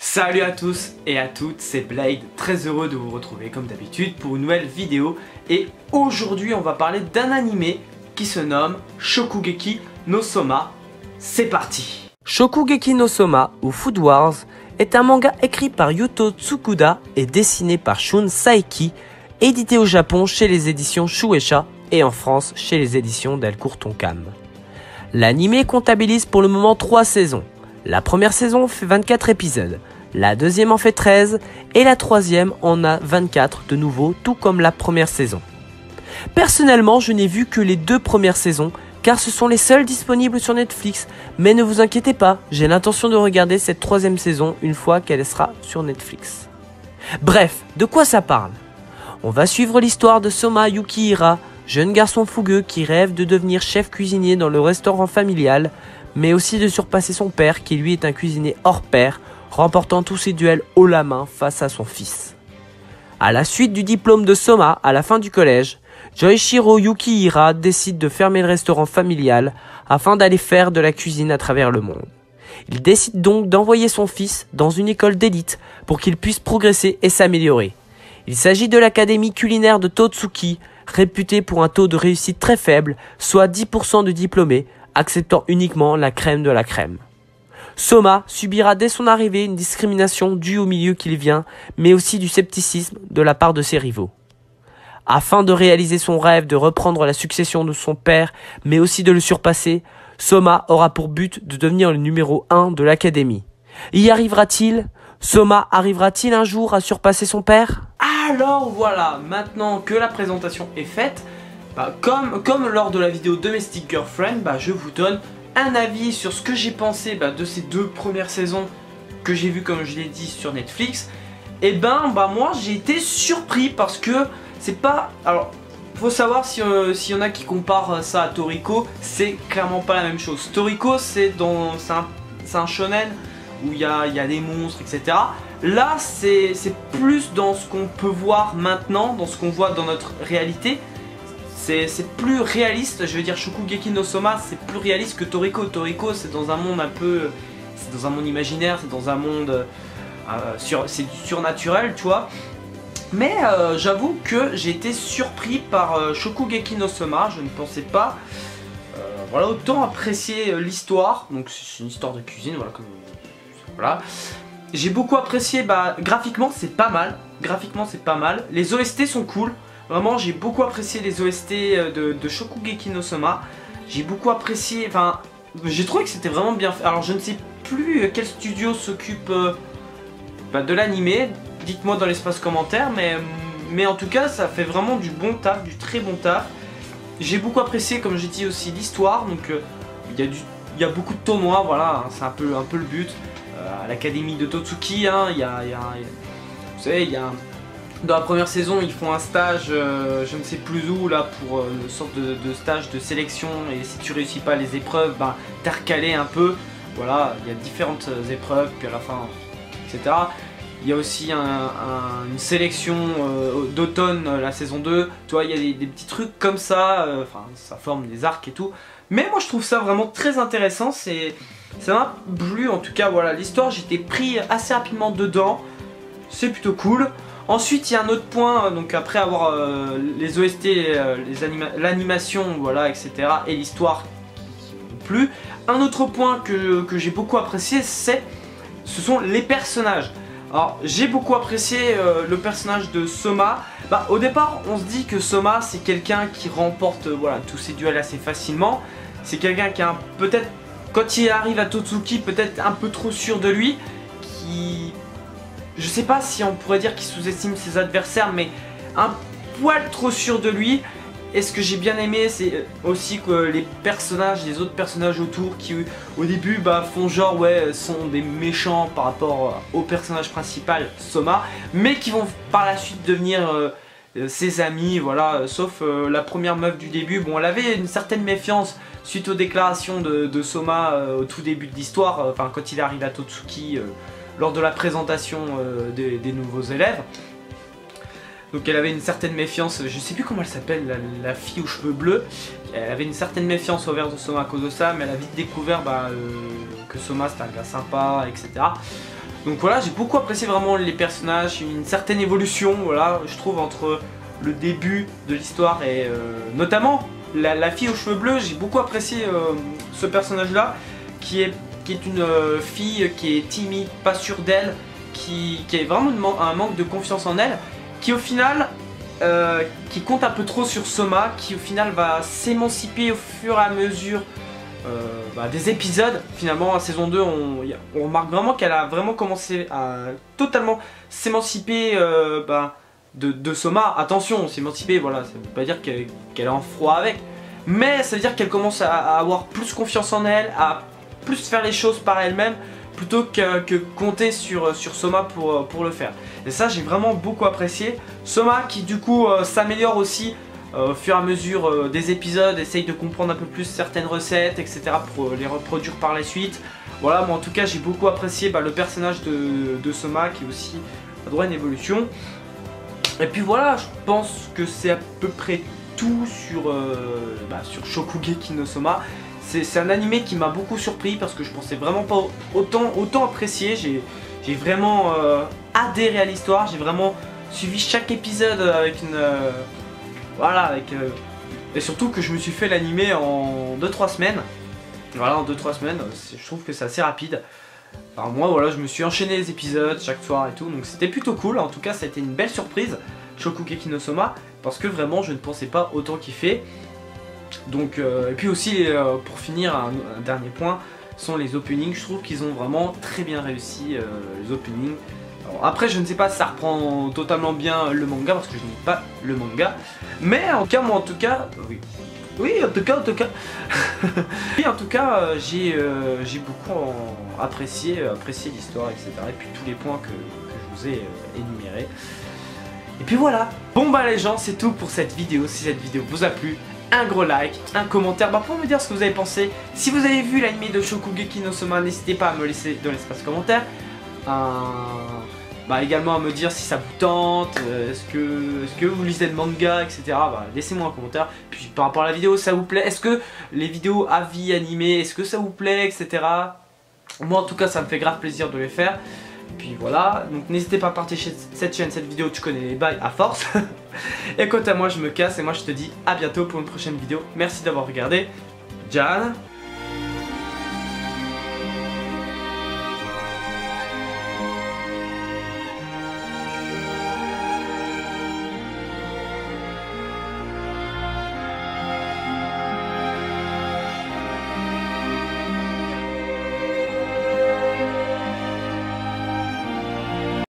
Salut à tous et à toutes, c'est Blade, très heureux de vous retrouver comme d'habitude pour une nouvelle vidéo. Et aujourd'hui on va parler d'un animé qui se nomme Shokugeki no Soma. C'est parti. Shokugeki no Soma ou Food Wars est un manga écrit par Yuto Tsukuda et dessiné par Shun Saeki, édité au Japon chez les éditions Shueisha et en France chez les éditions Delcourt Tonkam. L'anime comptabilise pour le moment 3 saisons. La première saison fait 24 épisodes, la deuxième en fait 13 et la troisième en a 24 de nouveau, tout comme la première saison. Personnellement, je n'ai vu que les 2 premières saisons car ce sont les seules disponibles sur Netflix, mais ne vous inquiétez pas, j'ai l'intention de regarder cette troisième saison une fois qu'elle sera sur Netflix. Bref, de quoi ça parle? On va suivre l'histoire de Soma Yukihira, jeune garçon fougueux qui rêve de devenir chef cuisinier dans le restaurant familial, mais aussi de surpasser son père qui lui est un cuisinier hors pair, remportant tous ses duels haut la main face à son fils. À la suite du diplôme de Soma à la fin du collège, Joichiro Yukihira décide de fermer le restaurant familial afin d'aller faire de la cuisine à travers le monde. Il décide donc d'envoyer son fils dans une école d'élite pour qu'il puisse progresser et s'améliorer. Il s'agit de l'académie culinaire de Totsuki, réputée pour un taux de réussite très faible, soit 10% de diplômés, acceptant uniquement la crème de la crème. Soma subira dès son arrivée une discrimination due au milieu qu'il vient, mais aussi du scepticisme de la part de ses rivaux. Afin de réaliser son rêve de reprendre la succession de son père, mais aussi de le surpasser, Soma aura pour but de devenir le numéro 1 de l'académie. Y arrivera-t-il? Soma arrivera-t-il un jour à surpasser son père? Alors voilà, maintenant que la présentation est faite, comme lors de la vidéo Domestic Girlfriend, je vous donne un avis sur ce que j'ai pensé de ces 2 premières saisons que j'ai vues comme je l'ai dit sur Netflix. Et moi j'ai été surpris parce que c'est pas... Alors faut savoir s'il y en a qui comparent ça à Toriko, c'est clairement pas la même chose. Toriko c'est un shonen où il y a des monstres etc. Là c'est plus dans ce qu'on peut voir maintenant, dans ce qu'on voit dans notre réalité. C'est plus réaliste, je veux dire Shokugeki no Soma c'est plus réaliste que Toriko. Toriko c'est dans un monde un peu... c'est dans un monde imaginaire, c'est dans un monde... c'est du surnaturel tu vois. Mais j'avoue que j'ai été surpris par Shokugeki no Soma, je ne pensais pas autant apprécier l'histoire. Donc c'est une histoire de cuisine, voilà. J'ai beaucoup apprécié, graphiquement c'est pas mal, les OST sont cool. Vraiment j'ai beaucoup apprécié les OST de Shokugeki no Soma. J'ai beaucoup apprécié, j'ai trouvé que c'était vraiment bien fait. Alors je ne sais plus quel studio s'occupe de l'animé. Dites-moi dans l'espace commentaire, mais en tout cas ça fait vraiment du bon taf, du très bon taf. J'ai beaucoup apprécié, comme j'ai dit aussi, l'histoire. Donc il y a beaucoup de tournois, voilà, c'est un peu le but. À l'académie de Totsuki, vous savez, dans la première saison ils font un stage, je ne sais plus où là, pour une sorte de stage de sélection. Et si tu réussis pas les épreuves, t'es recalé un peu. Voilà, il y a différentes épreuves, puis à la fin, etc. Il y a aussi une sélection d'automne, la saison 2. Tu vois, il y a des petits trucs comme ça. Ça forme des arcs et tout. Mais moi, je trouve ça vraiment très intéressant. Ça m'a plu. En tout cas, voilà, l'histoire, j'étais pris assez rapidement dedans. C'est plutôt cool. Ensuite, il y a un autre point. Donc, après avoir les OST, l'animation, voilà, etc. et l'histoire qui m'ont plu. Un autre point que j'ai beaucoup apprécié, ce sont les personnages. Alors j'ai beaucoup apprécié le personnage de Soma. Au départ on se dit que Soma c'est quelqu'un qui remporte tous ses duels assez facilement. C'est quelqu'un qui a peut-être, quand il arrive à Totsuki, peut-être un peu trop sûr de lui. Je sais pas si on pourrait dire qu'il sous-estime ses adversaires, mais un poil trop sûr de lui. Et ce que j'ai bien aimé, c'est aussi que les autres personnages autour qui au début font genre sont des méchants par rapport au personnage principal Soma, mais qui vont par la suite devenir ses amis, voilà. Sauf la première meuf du début, elle avait une certaine méfiance suite aux déclarations de Soma au tout début de l'histoire, quand il arrive à Totsuki lors de la présentation des nouveaux élèves. Donc elle avait une certaine méfiance, je sais plus comment elle s'appelle, la fille aux cheveux bleus. Elle avait une certaine méfiance envers Soma à cause de ça, mais elle a vite découvert que Soma c'était un gars sympa, etc. Donc voilà, j'ai beaucoup apprécié vraiment les personnages, une certaine évolution, voilà, je trouve, entre le début de l'histoire et notamment la fille aux cheveux bleus. J'ai beaucoup apprécié ce personnage-là, qui est une fille qui est timide, pas sûre d'elle, qui a vraiment un manque de confiance en elle, qui au final, qui compte un peu trop sur Soma, qui au final va s'émanciper au fur et à mesure des épisodes. Finalement, à saison 2, on remarque vraiment qu'elle a vraiment commencé à totalement s'émanciper de Soma. Attention, s'émanciper, voilà, ça veut pas dire qu'elle est en froid avec, mais ça veut dire qu'elle commence à avoir plus confiance en elle, à plus faire les choses par elle-même, plutôt que compter sur Soma pour le faire. Et ça, j'ai vraiment beaucoup apprécié. Soma qui du coup s'améliore aussi au fur et à mesure des épisodes, essaye de comprendre un peu plus certaines recettes, etc. pour les reproduire par la suite. Voilà, moi en tout cas j'ai beaucoup apprécié le personnage de Soma, qui aussi a droit à une évolution. Et puis voilà, je pense que c'est à peu près tout sur Shokugeki no Soma. C'est un animé qui m'a beaucoup surpris parce que je pensais vraiment pas autant apprécier. J'ai vraiment adhéré à l'histoire, j'ai vraiment suivi chaque épisode avec une... et surtout que je me suis fait l'animé en 2-3 semaines. Voilà, en 2-3 semaines, je trouve que c'est assez rapide. Alors moi voilà, je me suis enchaîné les épisodes chaque soir et tout, donc c'était plutôt cool. En tout cas, ça a été une belle surprise, Shokugeki no Soma, parce que vraiment je ne pensais pas autant kiffer. Donc, et puis aussi, pour finir, un dernier point, sont les openings. Je trouve qu'ils ont vraiment très bien réussi les openings. Alors, après, je ne sais pas si ça reprend totalement bien le manga, parce que je n'ai pas le manga. Mais en tout cas, moi en tout cas, oui. Oui, en tout cas. Oui, en tout cas, j'ai beaucoup apprécié l'histoire, etc. Et puis tous les points que je vous ai énumérés. Et puis voilà. Bon bah les gens, c'est tout pour cette vidéo. Si cette vidéo vous a plu, un gros like, un commentaire pour me dire ce que vous avez pensé. Si vous avez vu l'anime de Shokugeki no Soma, n'hésitez pas à me laisser dans l'espace commentaire. Également à me dire si ça vous tente, est-ce que vous lisez le manga, etc. Laissez-moi un commentaire. Puis par rapport à la vidéo, ça vous plaît? Est-ce que les vidéos avis animés, est-ce que ça vous plaît, etc. Moi en tout cas, ça me fait grave plaisir de les faire. Et puis voilà, donc n'hésitez pas à partager cette chaîne, cette vidéo, tu connais les bails à force. Et quant à moi, je me casse et moi je te dis à bientôt pour une prochaine vidéo. Merci d'avoir regardé. Jan.